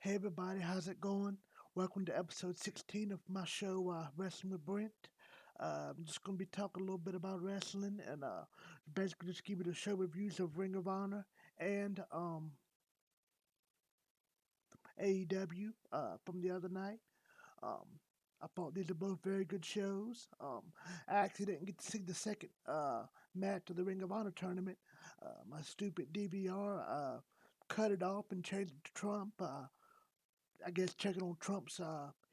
Hey everybody, how's it going? Welcome to episode 16 of my show, Wrestling with Brent. I'm just going to be talking a little bit about wrestling and basically just give you the show reviews of Ring of Honor and AEW from the other night. Um, I thought these are both very good shows. I actually didn't get to see the second match of the Ring of Honor tournament. My stupid DVR cut it off and changed it to Trump. I guess checking on Trump's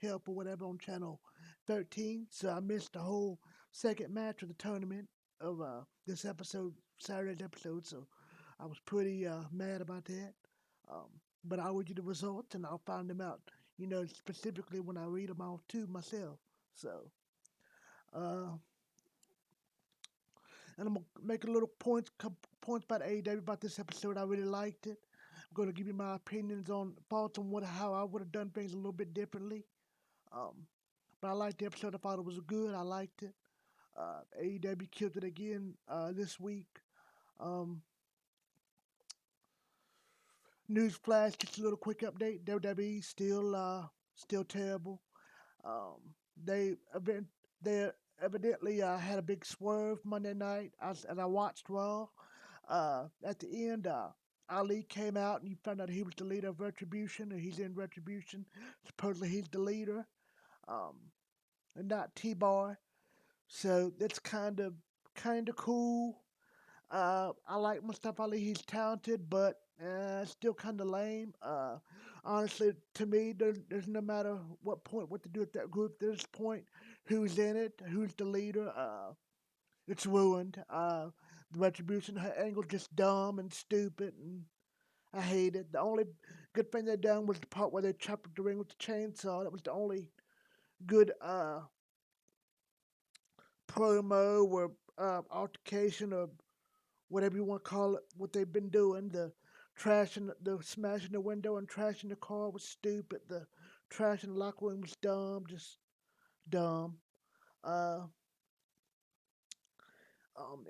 help or whatever on channel 13. So I missed the whole second match of the tournament of this episode, Saturday's episode. So I was pretty mad about that. Um, but I'll read you the results and I'll find them out, specifically when I read them off to myself. So, uh, and I'm gonna make a little points about AEW about this episode. I really liked it. I'm gonna give you my opinions on thoughts on how I would have done things a little bit differently. Um, but I liked the episode. I thought it was good. I liked it. AEW killed it again this week. Um, News flash, just a little quick update. WWE still terrible. Um, they event they evidently had a big swerve Monday night as I watched Raw. At the end, Ali came out and you found out he was the leader of Retribution, and he's in Retribution. Supposedly he's the leader, um, and not T-Bar. So that's kind of cool. I like Mustafa Ali. He's talented, but still kind of lame. Honestly, to me, there's no matter what to do with that group. At this point, who's in it, who's the leader, it's ruined. The retribution, her angle's just dumb and stupid, and I hate it. The only good thing they done was the part where they chopped up the ring with the chainsaw. That was the only good promo or altercation or whatever you want to call it, what they've been doing. The smashing the window and trashing the car was stupid. The trash in the locker room was dumb, just dumb. Uh,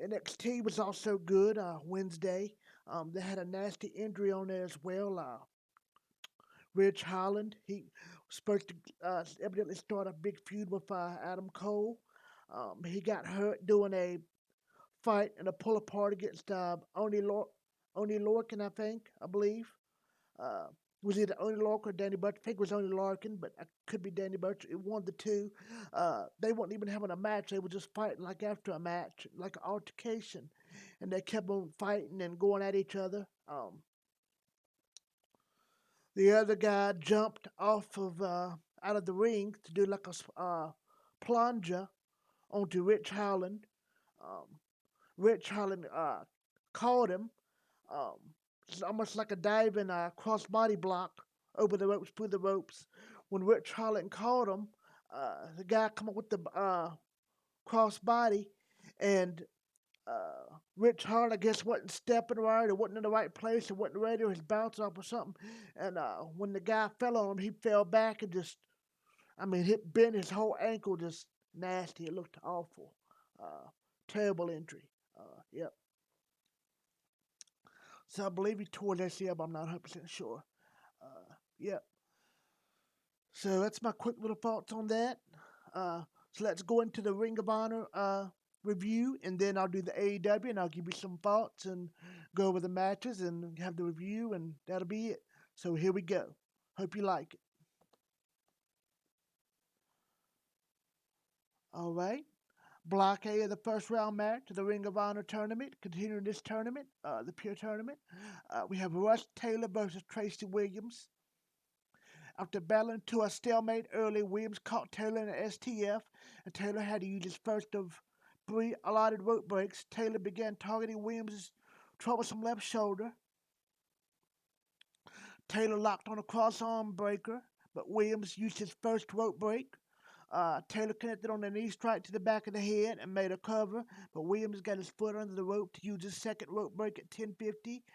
NXT was also good. Wednesday, they had a nasty injury on there as well. Rich Holland, he was supposed to evidently start a big feud with Adam Cole. He got hurt doing a fight and a pull apart against Oni Lorcan, I believe. Uh, was either Oni Lorcan or Danny Burch. I think it was Oni Lorcan, but it could be Danny Burch. It one of the two. They weren't even having a match. They were just fighting like after a match, like an altercation. And they kept on fighting and going at each other. The other guy jumped off of out of the ring to do like a plunger onto Rich Holland. Um, Rich Holland caught him. Um, it's almost like a diving crossbody block over the ropes, through the ropes. When Rich Holland caught him, the guy come up with the crossbody, and Rich Holland, I guess, wasn't stepping right or wasn't in the right place or wasn't ready or he's bouncing off or something. And when the guy fell on him, he fell back and just, he bent his whole ankle, just nasty. It looked awful. Uh, Terrible injury. Yep. So I believe he tore that ACL, but I'm not 100% sure. Yep. So that's my quick little thoughts on that. Uh, so let's go into the Ring of Honor review, and then I'll do the AEW, and I'll give you some thoughts and go over the matches and have the review, and that'll be it. So here we go. Hope you like it. All right. Block A of the first round match of the Ring of Honor tournament. Continuing this tournament, the Pure Tournament, we have Russ Taylor versus Tracy Williams. After battling to a stalemate early, Williams caught Taylor in an STF, and Taylor had to use his first of three allotted rope breaks. Taylor began targeting Williams' troublesome left shoulder. Taylor locked on a cross-arm breaker, but Williams used his first rope break. Taylor connected on a knee strike to the back of the head and made a cover, but Williams got his foot under the rope to use his second rope break at 10:50.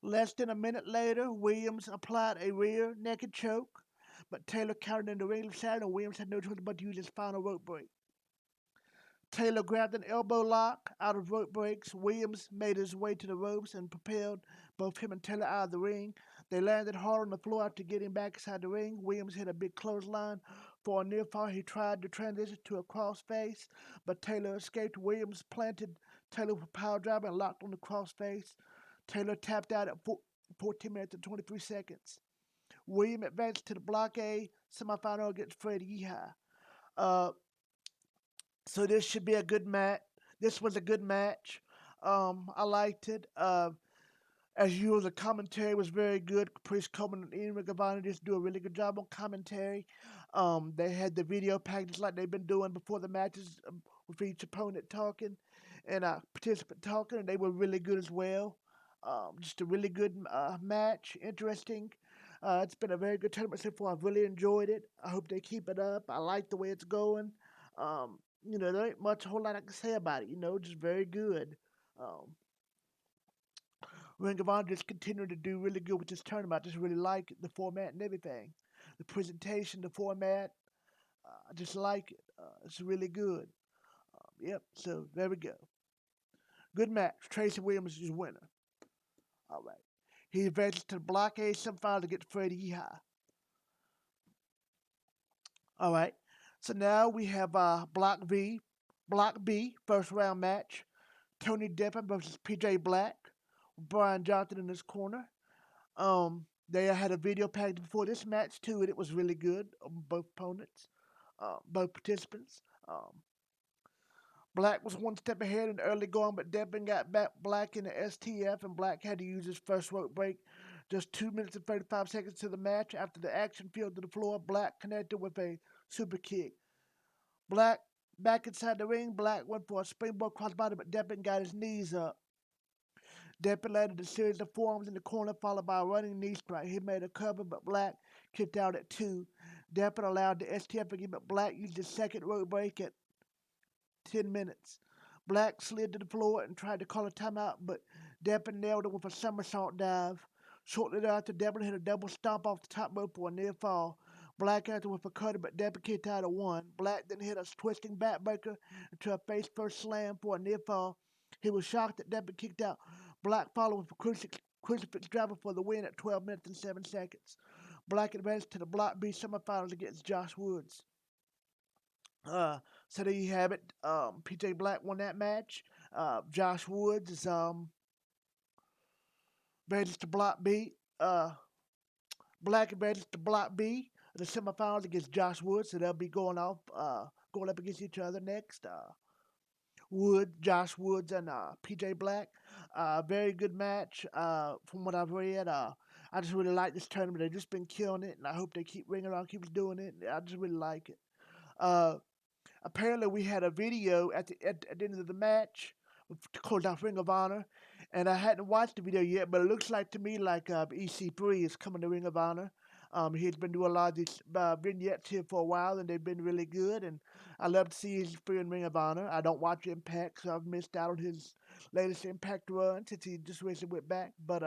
Less than a minute later, Williams applied a rear naked choke, but Taylor countered in the ring side, and Williams had no choice but to use his final rope break. Taylor grabbed an elbow lock out of rope breaks. Williams made his way to the ropes and propelled both him and Taylor out of the ring. They landed hard on the floor after getting back inside the ring. Williams hit a big clothesline for a near fall. He tried to transition to a crossface, but Taylor escaped. Williams planted Taylor with a power driver and locked on the crossface. Taylor tapped out at 14 minutes and 23 seconds. Williams advanced to the Block A semifinal against Freddie Yeehaw. Uh, so this should be a good match. This was a good match. I liked it. As usual, the commentary was very good. Caprice Coleman and Ian Riccaboni just do a really good job on commentary. They had the video package like they've been doing before the matches, with each opponent talking and participant talking, and they were really good as well. Just a really good match, interesting. It's been a very good tournament so far. I've really enjoyed it. I hope they keep it up. I like the way it's going. There ain't much a whole lot I can say about it. Just very good. Um, Ring of Honor just continuing to do really good with this tournament. I just really like the format and everything. The presentation, the format, I just like it. It's really good. Yep, so there we go. Good match. Tracy Williams is winner. All right. He advances to the Block A semifinal to get Freddie Yeehaw. All right. So now we have Block B, first round match. Tony Deppen versus PJ Black. Brian Johnson in his corner. They had a video package before this match too, and it was really good. Both opponents, both participants. Black was one step ahead in the early going, but Deppen got back Black in the STF, and Black had to use his first rope break. Just 2 minutes and 35 seconds to the match. After the action fell to the floor, Black connected with a super kick. Black back inside the ring. Black went for a springboard crossbody, but Deppen got his knees up. Deppen landed a series of forearms in the corner, followed by a running knee strike. He made a cover, but Black kicked out at 2. Deppen allowed the STF again, but Black used his second rope break at 10 minutes. Black slid to the floor and tried to call a timeout, but Deppen nailed him with a somersault dive. Shortly thereafter, Deppen hit a double stomp off the top rope for a near fall. Black answered with a cutter, but Deppen kicked out at 1. Black then hit a twisting backbreaker into a face-first slam for a near fall. He was shocked that Deppen kicked out. Black followed with a crucifix driver for the win at 12 minutes and 7 seconds. Black advanced to the Block B semifinals against Josh Woods. So there you have it. PJ Black won that match. Josh Woods is advances to Block B. Black advances to Block B. The semifinals against Josh Woods, so they'll be going up against each other next. Josh Woods, and PJ Black. Very good match. From what I've read, I just really like this tournament. They've just been killing it, and I hope they keep ringing around, keep doing it. I just really like it. Uh, Apparently, we had a video at the end of the match to close out Ring of Honor, and I hadn't watched the video yet, but it looks like to me like EC3 is coming to Ring of Honor. He's been doing a lot of these vignettes here for a while, and they've been really good. And I love to see EC3 in Ring of Honor. I don't watch Impact, so I've missed out on his latest Impact run since he just recently went back. But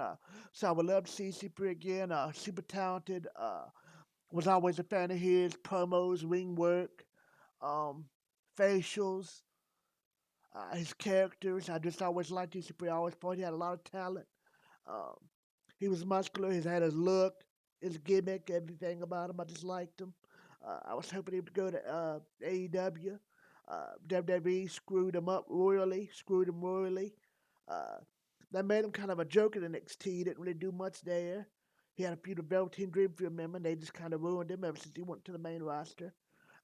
so I would love to see EC3 again. Super talented. Was always a fan of his promos, ring work, um, facials, his characters. I just always liked EC3. I always thought he had a lot of talent. Um, he was muscular. He had his look, his gimmick, everything about him. I just liked him. I was hoping he would go to AEW. WWE screwed him up royally. Screwed him royally. Uh, that made him kind of a joke in NXT. He didn't really do much there. He had a few of the Velveteen Dream, if you remember, and they just kind of ruined him ever since he went to the main roster.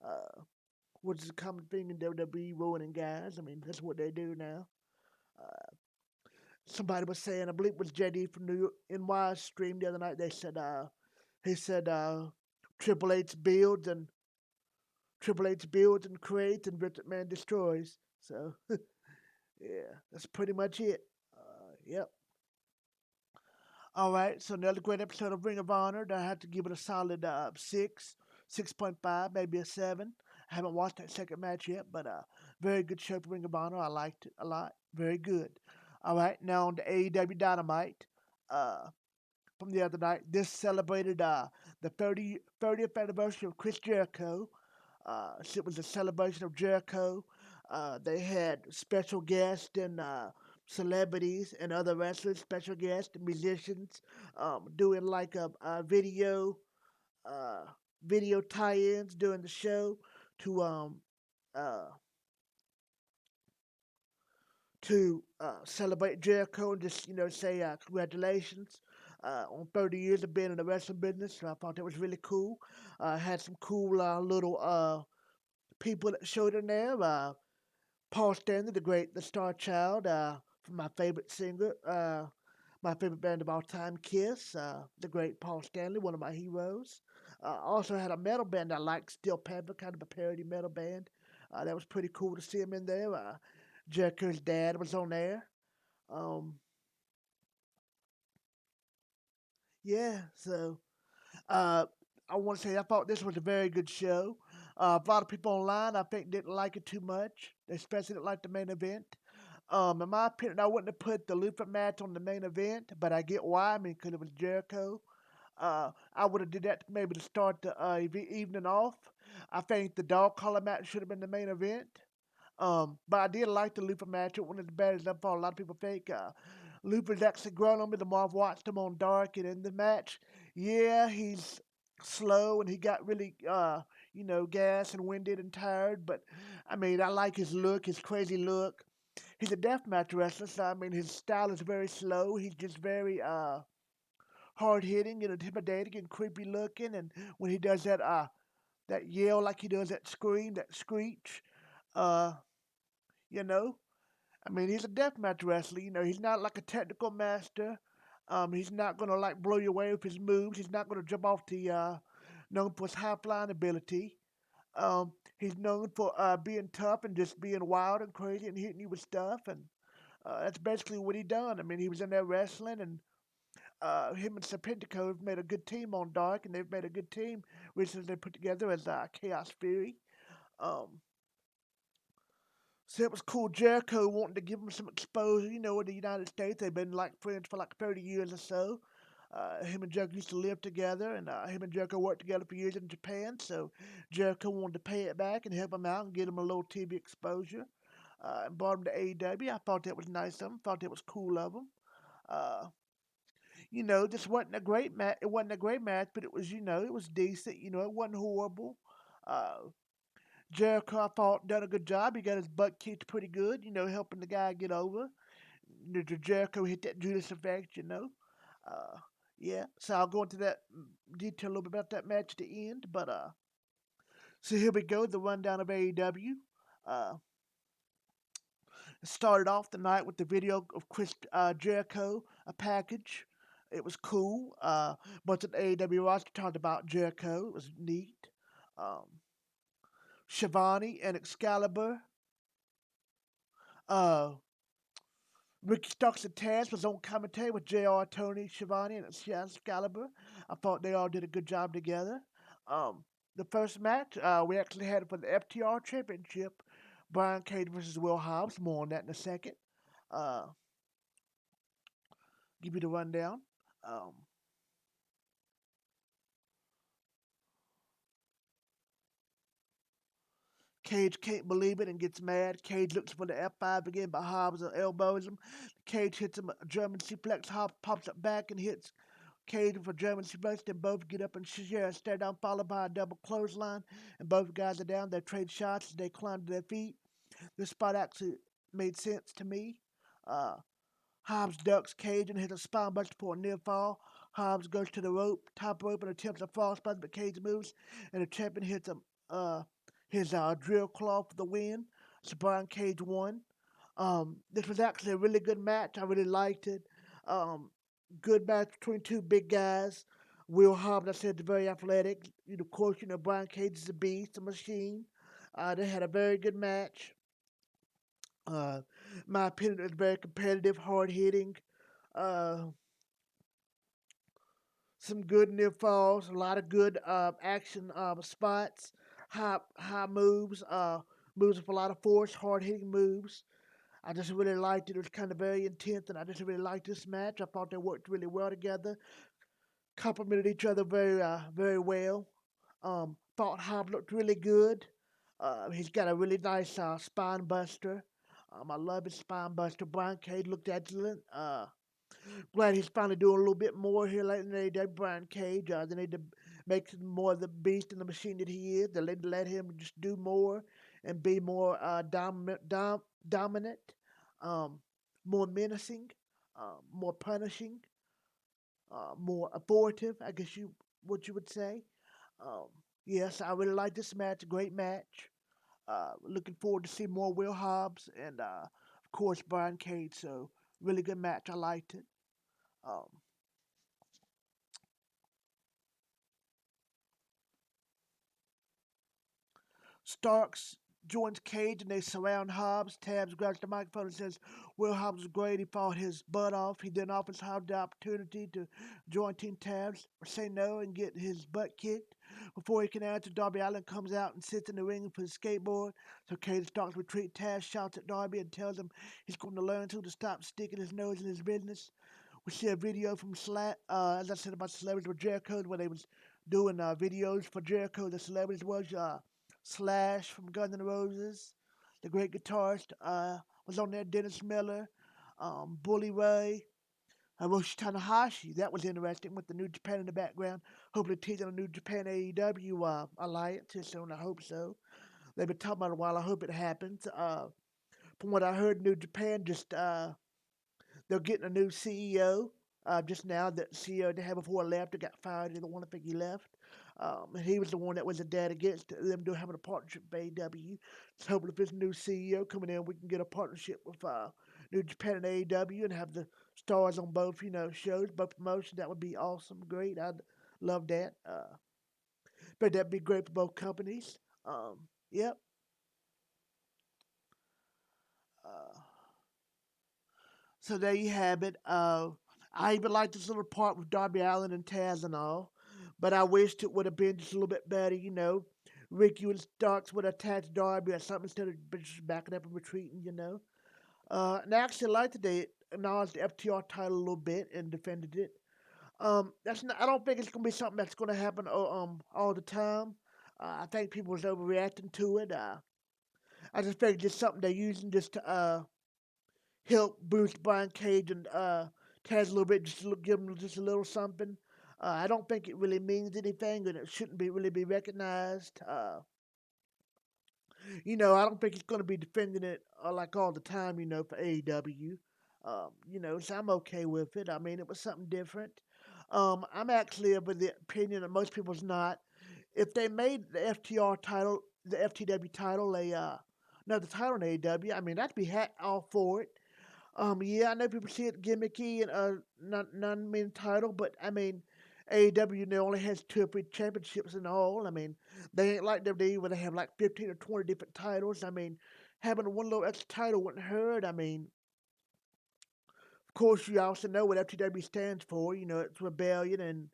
Uh, which is a common thing in WWE, ruining guys. I mean, that's what they do now. Uh, Somebody was saying, I believe it was JD from New York NY stream the other night. He said, Triple H builds and creates and Vince McMahon destroys. So, yeah, that's pretty much it. Yep. All right, so another great episode of Ring of Honor. I have to give it a solid 6.5, maybe a 7. I haven't watched that second match yet, but very good show for Ring of Honor. I liked it a lot. Very good. All right, now on to AEW Dynamite uh, from the other night. This celebrated the 30th anniversary of Chris Jericho. So it was a celebration of Jericho. They had special guests and celebrities and other wrestlers, special guests, musicians, doing like a uh, video tie-ins during the show to uh, celebrate Jericho and just say congratulations on 30 years of being in the wrestling business. So I thought that was really cool. Had some cool little people that showed in there. Paul Stanley, the star child, from my favorite singer, my favorite band of all time, Kiss. The great Paul Stanley, one of my heroes. Also had a metal band I liked, Steel Panther, kind of a parody metal band. That was pretty cool to see him in there. Jericho's dad was on there. Um, yeah, so uh, I want to say I thought this was a very good show. A lot of people online I think didn't like it too much. They especially didn't like the main event. In my opinion, I wouldn't have put the Lufa match on the main event, but I get why. I mean, because it was Jericho. I would have did that maybe to start the evening off. I think the dog collar match should have been the main event. But I did like the Lufa match. It wasn't as bad as I thought. A lot of people think Lufa's actually grown on me the more I've watched him on Dark and in the match. Yeah, he's slow and he got really, gassed and winded and tired. But I mean, I like his look, his crazy look. He's a deathmatch wrestler, so I mean, his style is very slow. He's just very hard hitting and intimidating and creepy looking. And when he does that yell like he does that scream, that screech, uh, you know. I mean, he's a deathmatch wrestler. He's not like a technical master. He's not gonna like blow you away with his moves. He's not gonna jump off the known for his high flying ability. He's known for being tough and just being wild and crazy and hitting you with stuff. And that's basically what he done. I mean, he was in there wrestling, and him and Serpentico have made a good team on Dark, and they've made a good team recently. They put together as Chaos Fury. Um, So it was cool. Jericho wanting to give him some exposure. In the United States, they've been like friends for like 30 years or so. Him and Jericho used to live together, and him and Jericho worked together for years in Japan. So Jericho wanted to pay it back and help him out and get him a little TV exposure. And brought him to AEW. I thought that was nice of him. Thought that was cool of him. Uh, this wasn't a great match. It wasn't a great match, but it was, it was decent. It wasn't horrible. Uh, Jericho, I thought, done a good job. He got his butt kicked pretty good, helping the guy get over. Jericho hit that Judas effect, Uh, yeah, so I'll go into that detail a little bit about that match at the end. But so here we go, the rundown of AEW. Uh, Started off the night with the video of Chris Jericho, a package. It was cool. Bunch of AEW roster talked about Jericho. It was neat. Um, Shivani and Excalibur. Uh, Ricky Starks and Taz was on commentary with JR, Tony, Shivani, and Excalibur. I thought they all did a good job together. The first match, we actually had it for the FTR Championship. Brian Cage versus Will Hobbs. More on that in a second. Uh, give you the rundown. Um, Cage can't believe it and gets mad. Cage looks for the F5 again, but Hobbs elbows him. Cage hits him a German suplex. Hobbs pops up back and hits Cage for German suplex. Then both get up and share a stare down, followed by a double clothesline. And both guys are down. They trade shots as they climb to their feet. This spot actually made sense to me. Uh, Hobbs ducks Cage and hits a spine buster for a near fall. Hobbs goes to the top rope, and attempts a fall spot, but Cage moves, and the champion hits uh, his drill claw for the win. So Brian Cage won. This was actually a really good match. I really liked it. Um, Good match between two big guys. Will Hobbs, I said, is very athletic. Of course, Brian Cage is a beast, a machine. They had a very good match. Uh, my opinion, it was very competitive, hard hitting. Uh, some good near falls, a lot of good action spots, high moves, moves with a lot of force, hard hitting moves. I just really liked it. It was kind of very intense, and I just really liked this match. I thought they worked really well together, complemented each other very well. Thought Hobbs looked really good. He's got a really nice spine buster. I love his spine buster. Brian Cage looked excellent. Glad he's finally doing a little bit more here lately than they did Brian Cage. They need to make him more the beast and the machine that he is. They need to let him just do more and be more dominant, um, more menacing, more punishing, more authoritative. I guess you what you would say. Um, yes, I really like this match. A great match. Looking forward to see more Will Hobbs and of course Brian Cage. So really good match. I liked it. Um, Starks joins Cage and they surround Hobbs. Tabs grabs the microphone and says, Will Hobbs was great. He fought his butt off. He then offers Hobbs the opportunity to join Team Tabs or say no and get his butt kicked. Before he can answer, Darby Allin comes out and sits in the ring for his skateboard. So Cage Starks retreat. Tabs shouts at Darby and tells him he's going to learn to stop sticking his nose in his business. We see a video from as I said about celebrities with Jericho, where they was doing videos for Jericho. The celebrities was Slash from Guns N' Roses, the great guitarist was on there. Dennis Miller, Bully Ray, Hiroshi Tanahashi. That was interesting with the New Japan in the background. Hopefully teasing a New Japan AEW alliance soon. I hope so. They've been talking about it a while. I hope it happens. From what I heard, New Japan just they're getting a new CEO. Just now, the CEO they had before left, they got fired. The one I think he left. And he was the one that was the dad against them doing having a partnership with AEW. So hoping if this new CEO coming in, we can get a partnership with New Japan and AEW and have the stars on both, shows, both promotions. That would be awesome, great. I'd love that. But that'd be great for both companies. Yep. Uh, So there you have it. I even like this little part with Darby Allen and Taz and all, but I wished it would have been just a little bit better. Ricky and Starks would have attacked Darby or something instead of just backing up and retreating. And I actually liked that they acknowledged the FTR title a little bit and defended it. That's not, I don't think it's gonna be something that's gonna happen all the time. I think people was overreacting to it. I just think it's something they're using just to help boost Brian Cage and Taz a little bit, just to give him just a little something. I don't think it really means anything, and it shouldn't be really be recognized. I don't think he's going to be defending it like all the time. For AEW. So I'm okay with it. I mean, it was something different. I'm actually of the opinion that most people's not. If they made the FTR title, the FTW title, another title in AEW, I mean, I'd be all for it. Yeah, I know people see it gimmicky and non-main title, but I mean, AEW now only has two or three championships in all. I mean, they ain't like WWE where they have like 15 or 20 different titles. I mean, having one little extra title wouldn't hurt. I mean, of course, you also know what FTW stands for. It's rebellion and,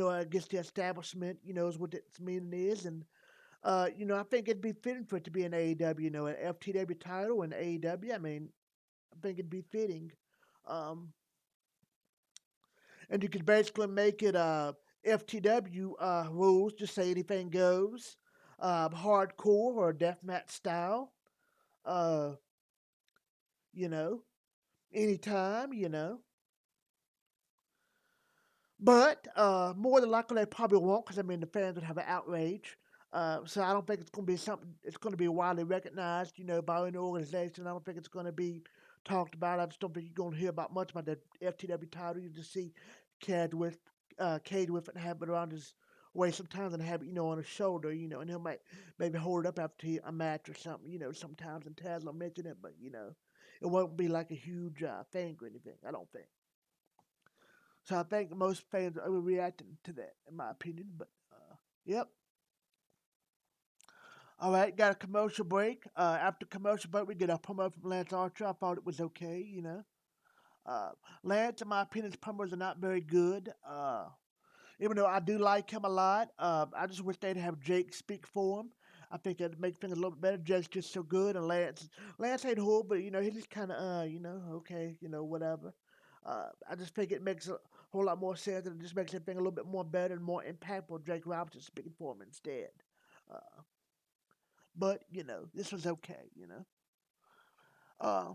I guess the establishment, is what its meaning is. And, I think it'd be fitting for it to be an AEW, an FTW title and AEW. I mean, I think it'd be fitting. Um, and you could basically make it FTW rules, just say anything goes, hardcore or deathmatch style, uh, you know, anytime, But more than likely, they probably won't because I mean the fans would have an outrage. So I don't think it's going to be something. It's going to be widely recognized, by any organization. I don't think it's going to be talked about. I just don't think you're going to hear about much about the FTW title. You just see Cade with it and have it around his waist sometimes and have it, on his shoulder, and he might maybe hold it up after a match or something, sometimes and Taz will mention it, but it won't be like a huge thing or anything. I don't think. So I think most fans are overreacting to that, in my opinion. But yep. All right, got a commercial break. After commercial break, we get a promo from Lance Archer. I thought it was okay, Uh, Lance, in my opinion, his promos are not very good. Even though I do like him a lot, I just wish they'd have Jake speak for him. I think it'd make things a little bit better. Jake's just so good, and Lance ain't horrible, but he's just kind of okay, whatever. I just think it makes a whole lot more sense, and it just makes everything a little bit more better and more impactful. Jake Robinson speaking for him instead. Uh, but this was okay. Uh,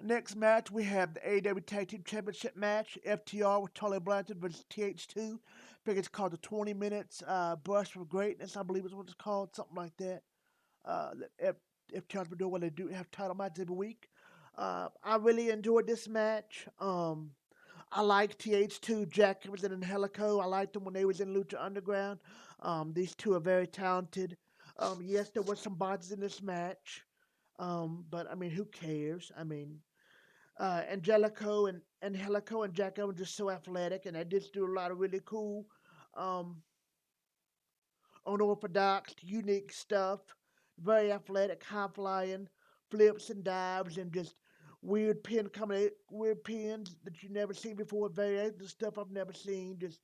Next match, we have the AEW Tag Team Championship match. FTR with Tully Blanchard versus TH2. I think it's called the 20 Minutes Burst of Greatness, I believe is what it's called, something like that. FTR's been doing what they do, have title matches every week. I really enjoyed this match. I like TH2, Jack was in Helico. I liked them when they was in Lucha Underground. These two are very talented. Yes, there were some botches in this match. But I mean, who cares? I mean, Angelico and Helico and Jack are just so athletic, and they just do a lot of really cool, um, unorthodox, unique stuff. Very athletic, high flying, flips and dives, and just weird pins that you never seen before. Variations of stuff I've never seen. Just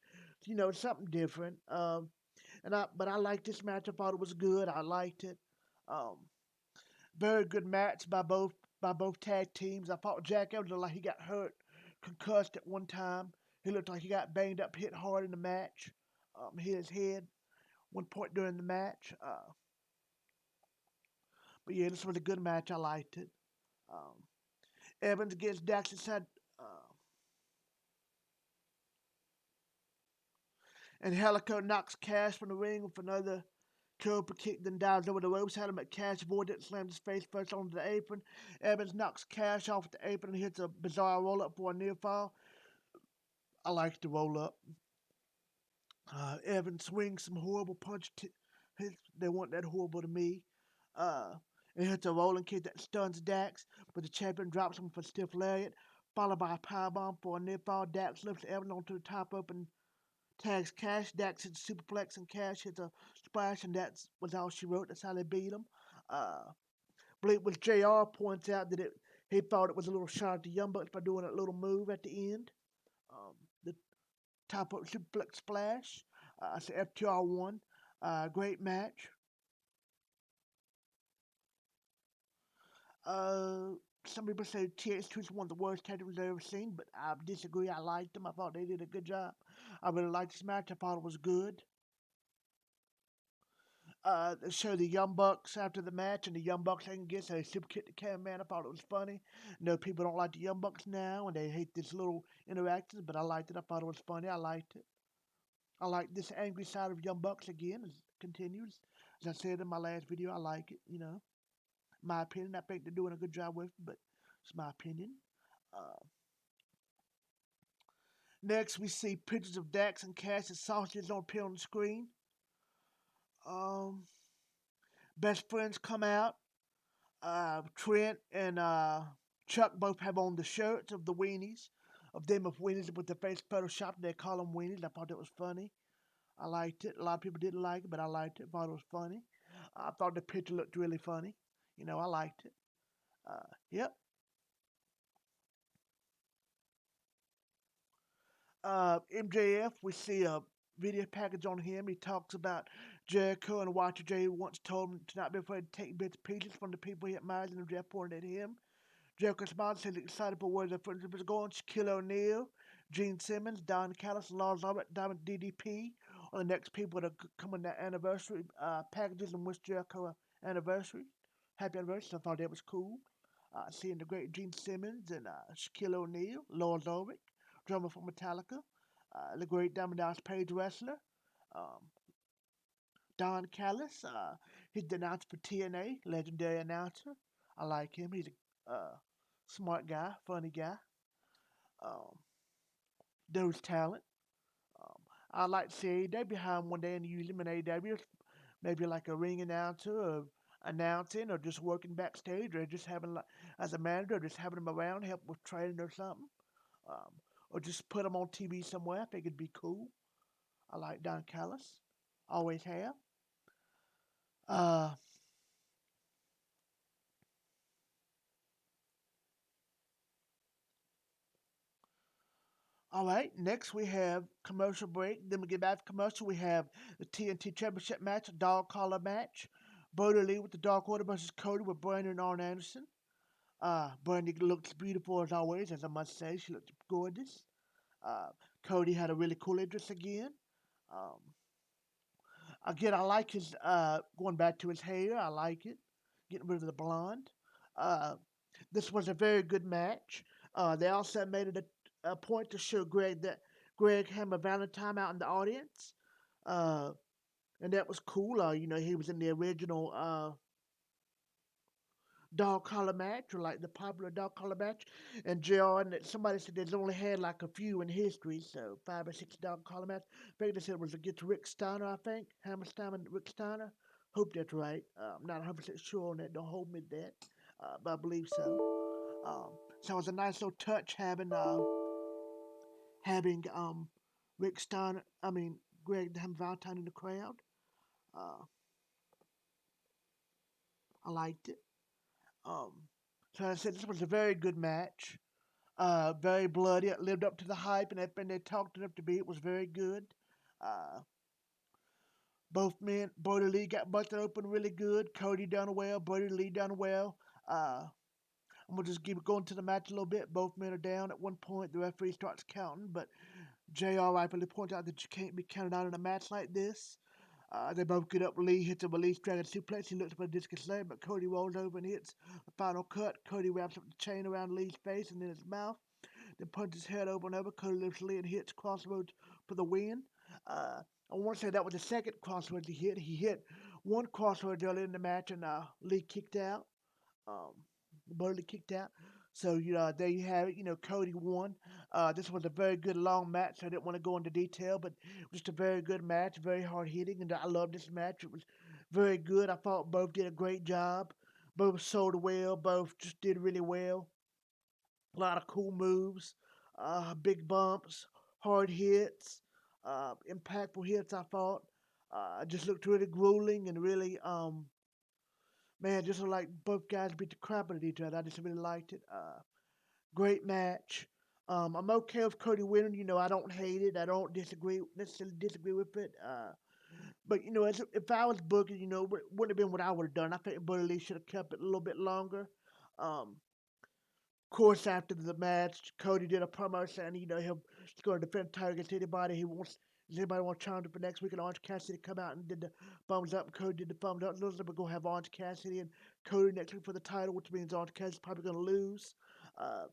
something different. But I liked this match. I thought it was good. I liked it. Um, Very good match by both tag teams. I thought Jack Evans looked like he got hurt, concussed at one time. He looked like he got banged up, hit hard in the match. Hit his head one point during the match. But yeah, this was a good match. I liked it. Um, Evans against Dax said, and Helico knocks Cash from the ring with another Cobra kick, then dives over the ropes. Had him at Cash, avoided it, slams his face first onto the apron. Evans knocks Cash off the apron and hits a bizarre roll up for a near fall. I like the roll up. Evans swings some horrible punch. They weren't that horrible to me. Uh, and hits a rolling kick that stuns Dax, but the champion drops him for a stiff lariat, followed by a powerbomb for a near fall. Dax lifts Evans onto the top rope and tags Cash. Dax hits a superplex and Cash hits a splash, and that was all she wrote. That's how they beat him. Uh, Blake with JR points out that he thought it was a little shot at the Young Bucks by doing that little move at the end. The top rope superplex splash. So FTR won. Great match. Uh, some people say TH2 is one of the worst tag teams I've ever seen, but I disagree. I liked them. I thought they did a good job. I really liked this match. I thought it was good. They show the Young Bucks after the match, and the Young Bucks hang against a super kick the cameraman. I thought it was funny. People don't like the Young Bucks now, and they hate this little interactions, but I liked it. I thought it was funny. I liked it. I like this angry side of Young Bucks again. It continues. As I said in my last video, I like it. My opinion. I think they're doing a good job with it, but it's my opinion. Uh, Next, we see pictures of Dax and Cass's sausages on appear on the screen. Um, Best friends come out. Trent and Chuck both have on the shirts of the weenies, of them of weenies with the face photoshopped. They call them weenies. I thought that was funny. I liked it. A lot of people didn't like it, but I liked it. I thought it was funny. I thought the picture looked really funny. I liked it. Yep. MJF, we see a video package on him. He talks about Jericho and Watcher J once told him to not be afraid to take bits and pieces from the people he admires, and MJF pointed at him. Jericho smiled and said he's excited for where the friendship is going. Shaquille O'Neal, Gene Simmons, Don Callis, Lars Albert, Diamond DDP are the next people that come on that anniversary packages and wish Jericho a anniversary. Happy anniversary. So I thought that was cool. Seeing the great Gene Simmons and Shaquille O'Neal, Lars Ulrich, drummer for Metallica, the great Diamond Dallas Page wrestler, um, Don Callis. He's the announcer for TNA, legendary announcer. I like him. He's a smart guy, funny guy. Um, knows talent. Um, I'd like to see AEW behind one day and use him in AEW, maybe like a ring announcer or announcing or just working backstage or just having like as a manager or just having him around help with training or something. Um, or just put him on TV somewhere. I think it'd be cool. I like Don Callis. Always have. Uh, all right, next we have commercial break. Then we get back to commercial. We have the TNT Championship match, a dog collar match. Brody Lee with the Dark Order versus Cody with Brandon and Arn Anderson. Brandy looks beautiful as always, as I must say. She looks gorgeous. Uh, Cody had a really cool entrance again. Um, Again, I like his, going back to his hair. I like it. getting rid of the blonde. Uh, this was a very good match. They also made it a point to show Greg that Greg Hammer Valentine out in the audience. Uh, and that was cool. He was in the original dog collar match, or like the popular dog collar match. And JR, and somebody said there's only had like a few in history, so 5 or 6 dog collar match. I think they said it was against Rick Steiner, I think. Hammerstein and Rick Steiner. Hope that's right. I'm not 100% sure on that. Don't hold me to that. But I believe so. Um, so it was a nice little touch having Rick Steiner, Greg Hammer Valentine in the crowd. Uh, I liked it. Um, so I said this was a very good match. Very bloody. It lived up to the hype and everything they talked it up to be. It was very good. Uh, both men, Brody Lee got busted open really good. Cody done well. Brody Lee done well. I'm gonna just keep going to the match a little bit. Both men are down at one point. The referee starts counting, but JR rightfully points out that you can't be counted out in a match like this. They both get up. Lee hits a release dragon suplex. He looks for a discus leg, but Cody rolls over and hits the final cut. Cody wraps up the chain around Lee's face and then his mouth. Then punches his head over and over. Cody lifts Lee and hits Crossroads for the win. I want to say that was the second Crossroads he hit. He hit one Crossroads earlier in the match, and Lee kicked out. Um, Burley kicked out. So there you have it. Cody won. This was a very good long match. I didn't want to go into detail, but just a very good match, very hard hitting, and I love this match. It was very good. I thought both did a great job. Both sold well. Both just did really well. A lot of cool moves, big bumps, hard hits, impactful hits. I thought just looked really grueling and really man, just looked like both guys beat the crap out of each other. I just really liked it. Great match. I'm okay with Cody winning. I don't hate it. I don't necessarily disagree with it. But if I was booking, wouldn't have been what I would have done. I think Buddy Lee should have kept it a little bit longer. Um, course, after the match, Cody did a promo saying, he's going to defend the title against anybody he wants. Does anybody want to challenge him for next week? And Orange Cassidy come out and did the thumbs up. And Cody did the thumbs up. Looks like we're going to have Orange Cassidy and Cody next week for the title, which means Orange Cassidy's probably going to lose.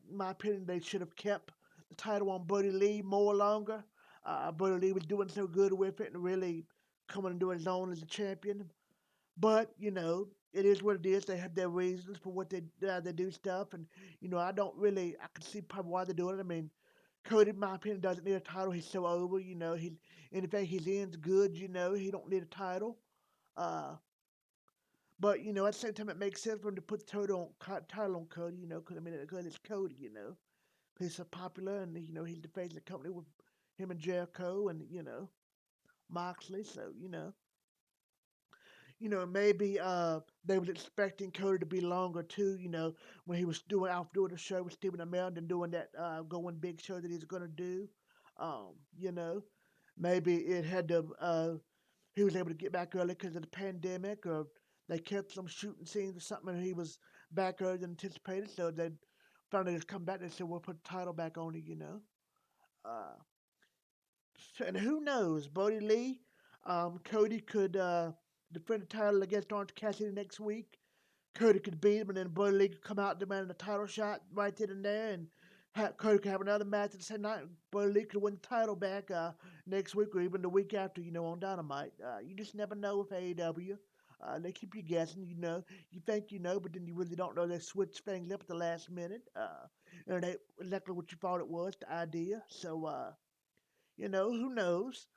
In my opinion, they should have kept the title on Buddy Lee more longer. Buddy Lee was doing so good with it and really coming into his own as a champion. But it is what it is. They have their reasons for what they do stuff, and I don't really. I can see probably why they're doing it. I mean, Cody, in my opinion, doesn't need a title. He's so over. He's anything he's in's good. He don't need a title. Uh, but at the same time, it makes sense for him to put the title on Cody. Because because it's Cody. He's so popular, and he's the face of the company with him and Jericho, and Moxley. So maybe they was expecting Cody to be longer too, when he was doing the show with Stephen Amell and doing that going big show that he's gonna do. Um, you know, maybe it had to he was able to get back early because of the pandemic, or they kept some shooting scenes or something, and he was back earlier than anticipated. So they finally just come back and said we'll put the title back on it. Uh, and who knows, Bodie Lee, Cody could defend the title against Orange Cassidy next week. Cody could beat him, and then Bodie Lee could come out demanding a title shot right then and there, and Cody could have another match at the same night. Bodie Lee could win the title back next week or even the week after, on Dynamite. You just never know with AEW. They keep you guessing, You think you know, but then you really don't know. They switch things up at the last minute. And they exactly what you thought it was, the idea. So, who knows?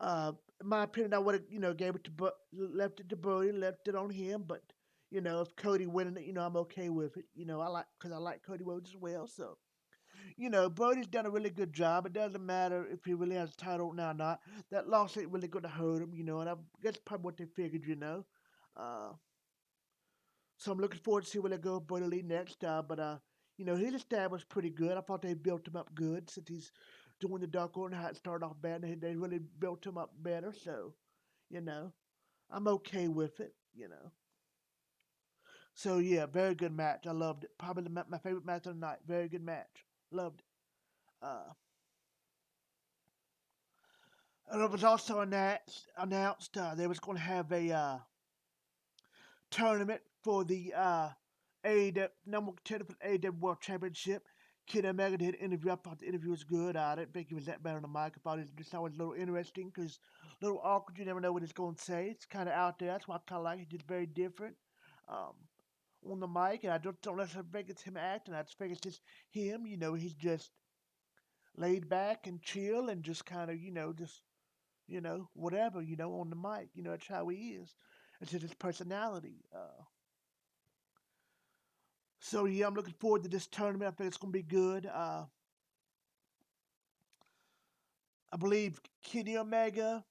In my opinion, I would have, gave it to left it to Brody, left it on him. But if Cody winning it, I'm okay with it. Because I like Cody Rhodes as well. So Brody's done a really good job. It doesn't matter if he really has a title now or not. That loss ain't really going to hurt him. And I guess probably what they figured. Uh, so I'm looking forward to see where they go with Brody Lee next. But he's established pretty good. I thought they built him up good since he's doing the Dark Order. How it started off bad, and they really built him up better. So, you know, I'm okay with it. So yeah, very good match. I loved it. Probably my favorite match of the night. Very good match. Loved it. Uh, and it was also announced they was going to have a tournament for the AEW number contender for the AEW World Championship. Kenny Omega did an interview. I thought the interview was good. I didn't think he was that bad on the mic. I thought it was just always a little interesting because a little awkward. You never know what he's going to say. It's kind of out there. That's why I kind of like it. It's just very different um, on the mic. And I don't necessarily think it's him acting. I just think it's just him. He's just laid back and chill and just kind of, just, whatever, on the mic. That's how he is. It's just his personality. So yeah, I'm looking forward to this tournament. I think it's gonna be good. I believe Kenny Omega,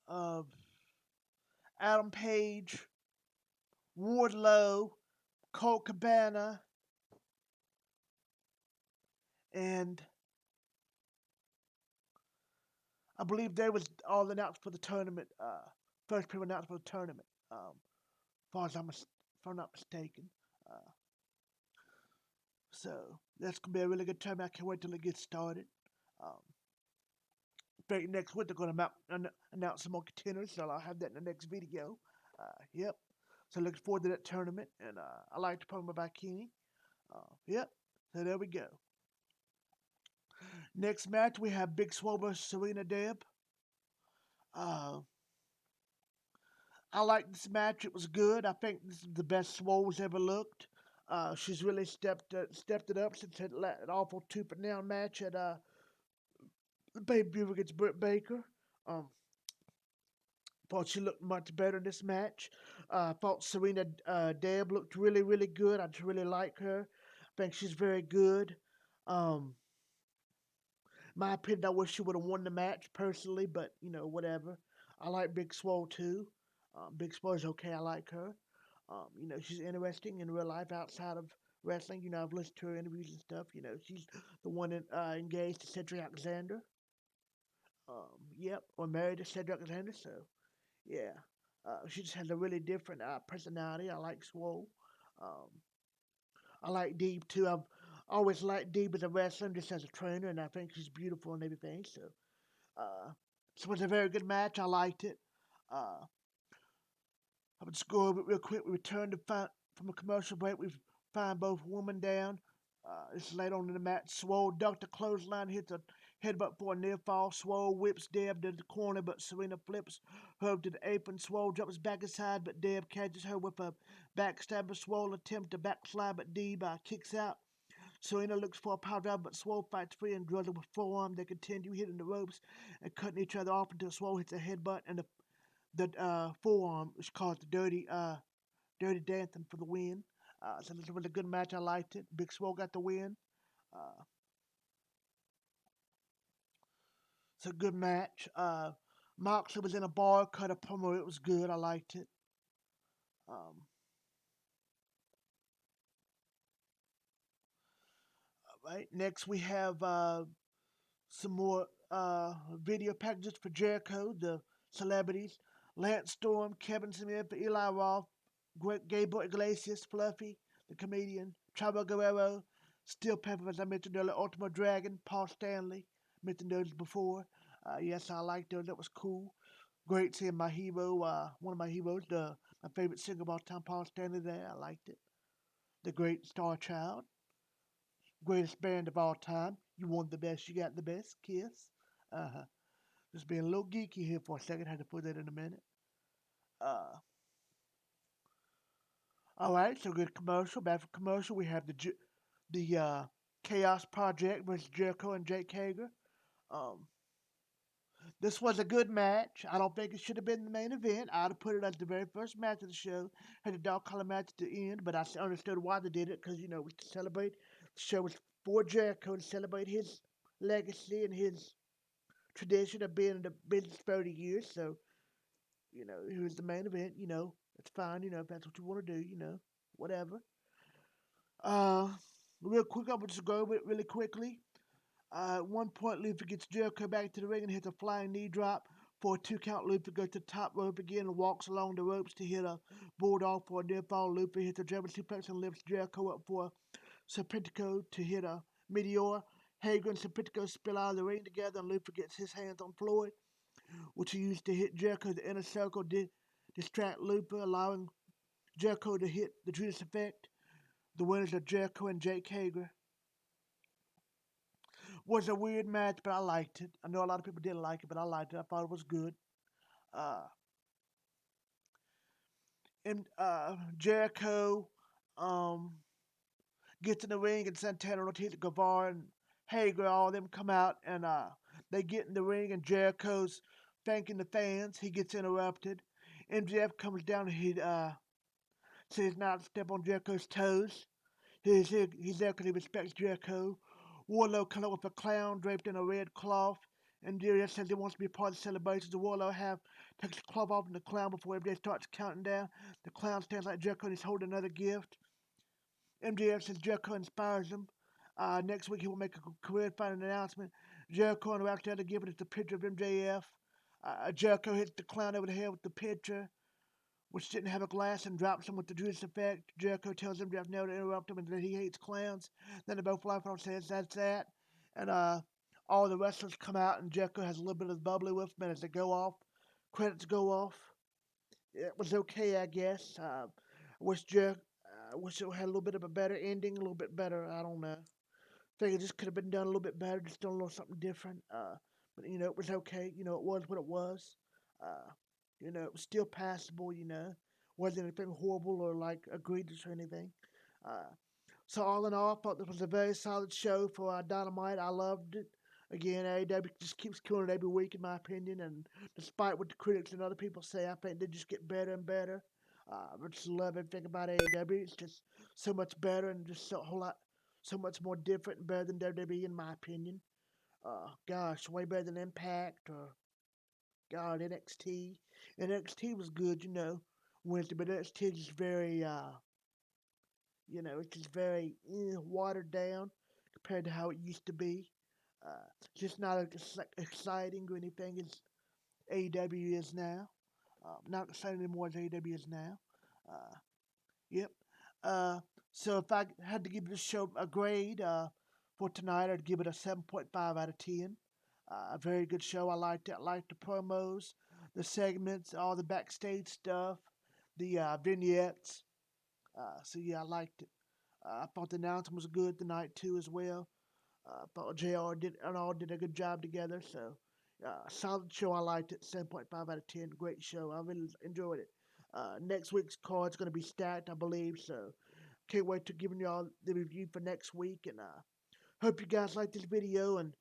uh, Adam Page, Wardlow, Colt Cabana, and I believe they was all announced for the tournament. First people announced for the tournament. As far as if I'm not mistaken. Uh, so that's gonna be a really good tournament. I can't wait till it gets started. Um, I think next week they're gonna announce some more contenders, so I'll have that in the next video. Yep. So looking forward to that tournament, and I like the promo by Kenny. Yep. So there we go. Next match we have Big Swole versus Serena Deb. Uh, I like this match. It was good. I think this is the best Swole's ever looked. She's really stepped it up since that awful tooth and nail match at the pay-per-view against Britt Baker. Um, thought she looked much better in this match. Thought Serena Deb looked really, really good. I just really like her. I think she's very good. Um, my opinion, I wish she would have won the match personally, but whatever. I like Big Swole too. Big Swole is okay. I like her. She's interesting in real life outside of wrestling. I've listened to her interviews and stuff. She's the one that engaged to Cedric Alexander. Yep, or married to Cedric Alexander. So yeah, she just has a really different personality. I like Swole. Um, I like Deeb too. I've always liked Deeb as a wrestler, just as a trainer, and I think she's beautiful and everything. Uh, so it was a very good match. I liked it. Uh, I would just go over it real quick. We returned from a commercial break. We find both women down. It's late on in the match. Swole ducked a clothesline, hits a headbutt for a near fall. Swole whips Deb to the corner, but Serena flips her to the apron. Swole jumps back inside, but Deb catches her with a backstabber. Swole attempts to backslide, but Deb kicks out. Serena looks for a power drive, but Swole fights free and drills her with forearm. They continue hitting the ropes and cutting each other off until Swole hits a headbutt and the forearm is called the Dirty Dancing for the win. So this was a good match. I liked it. Big Swole got the win. Uh, it's a good match. Moxley was in a bar, cut a promo. It was good. I liked it. Um, all right. Next we have some more video packages for Jericho, the celebrities. Lance Storm, Kevin Smith, Eli Roth, Gable Iglesias, Fluffy, the comedian, Chavo Guerrero, Steel Pepper, as I mentioned earlier, Ultimo Dragon, Paul Stanley, mentioned those before. Yes, I liked those. That was cool. Great seeing my hero, one of my heroes, my favorite singer of all time, Paul Stanley there. I liked it. The great Star Child, greatest band of all time. You want the best, you got the best. Kiss. Uh-huh. Just being a little geeky here for a second. Had to put that in a minute. Uh, all right, so good commercial. Back for commercial, we have the Chaos Project versus Jericho and Jake Hager. Um, this was a good match. I don't think it should have been the main event. I'd have put it as the very first match of the show. Had a dog collar match at the end, but I understood why they did it because it was to celebrate. The show was for Jericho to celebrate his legacy and his tradition of being in the business 30 years. So it was the main event. It's fine. If that's what you want to do. Whatever. Uh, real quick, I'm just go over it really quickly. At one point, Luther gets Jericho back to the ring and hits a flying knee drop for a 2 count. Luther goes to the top rope again and walks along the ropes to hit a bulldog for a near fall. Luther hits a German suplex and lifts Jericho up for a Serpentico to hit a meteor. Hager and Serpentico spill out of the ring together and Luther gets his hands on Floyd, which he used to hit Jericho's inner circle, distract Luther, allowing Jericho to hit the Judas Effect. The winners are Jericho and Jake Hager. Was a weird match, but I liked it. I know a lot of people didn't like it, but I liked it. I thought it was good. Uh, and Jericho um, gets in the ring, and Santana, Ortiz, Guevara, and Hager, all of them come out, and they get in the ring, and Jericho's thanking the fans. He gets interrupted. MJF comes down, and he says not to step on Jericho's toes. He's there because he respects Jericho. Warlow comes up with a clown draped in a red cloth. MJF says he wants to be part of the celebration. The Warlow takes the cloth off and the clown before everybody starts counting down. The clown stands like Jericho and he's holding another gift. MJF says Jericho inspires him. Next week he will make a career-defining announcement. Jericho interacts with the other gift and it's a picture of MJF. Jericho hits the clown over the head with the picture, which didn't have a glass, and drops him with the Judas Effect. Jericho tells him never to interrupt him and that he hates clowns. Then they both laugh and says that's that. And all the wrestlers come out and Jericho has a little bit of bubbly with him, and as they go off, credits go off. It was okay, I guess. Wish it had a little bit of a better ending, a little bit better. I don't know. Think it just could have been done a little bit better, just done a little something different. But it was okay. It was what it was. Uh, it was still passable. Wasn't anything horrible or like egregious or anything. Uh, so all in all, I thought this was a very solid show for Dynamite. I loved it. Again, AEW just keeps killing it every week, in my opinion. And despite what the critics and other people say, I think they just get better and better. I just love everything about AEW. It's just so much better and just so a whole lot, so much more different and better than WWE, in my opinion. Gosh, way better than Impact or God NXT. NXT was good, Wednesday, but NXT is just very it's just very watered down compared to how it used to be. Just not as exciting or anything as AEW is now. Not exciting anymore as AEW is now. Uh, yep. Uh, so if I had to give this show a grade for tonight, I'd give it a 7.5 out of 10. A very good show. I liked it. I liked the promos, the segments, all the backstage stuff, the vignettes. So yeah, I liked it. I thought the announcement was good tonight too as well. I thought JR did a good job together. So solid show. I liked it. 7.5 out of 10. Great show. I really enjoyed it. Next week's card's going to be stacked, I believe. So can't wait to giving y'all the review for next week. And hope you guys like this video. And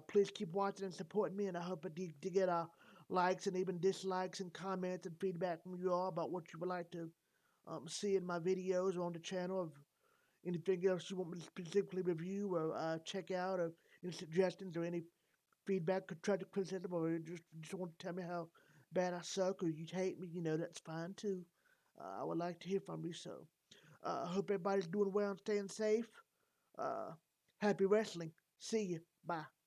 please keep watching and supporting me. And I hope to get likes and even dislikes and comments and feedback from you all about what you would like to see in my videos or on the channel, of anything else you want me to specifically review or check out, or any suggestions or any feedback, constructive criticism, or just want to tell me how bad I suck or you hate me, that's fine too. I would like to hear from you. So I hope everybody's doing well and staying safe. Uh, Happy wrestling. See you. Bye.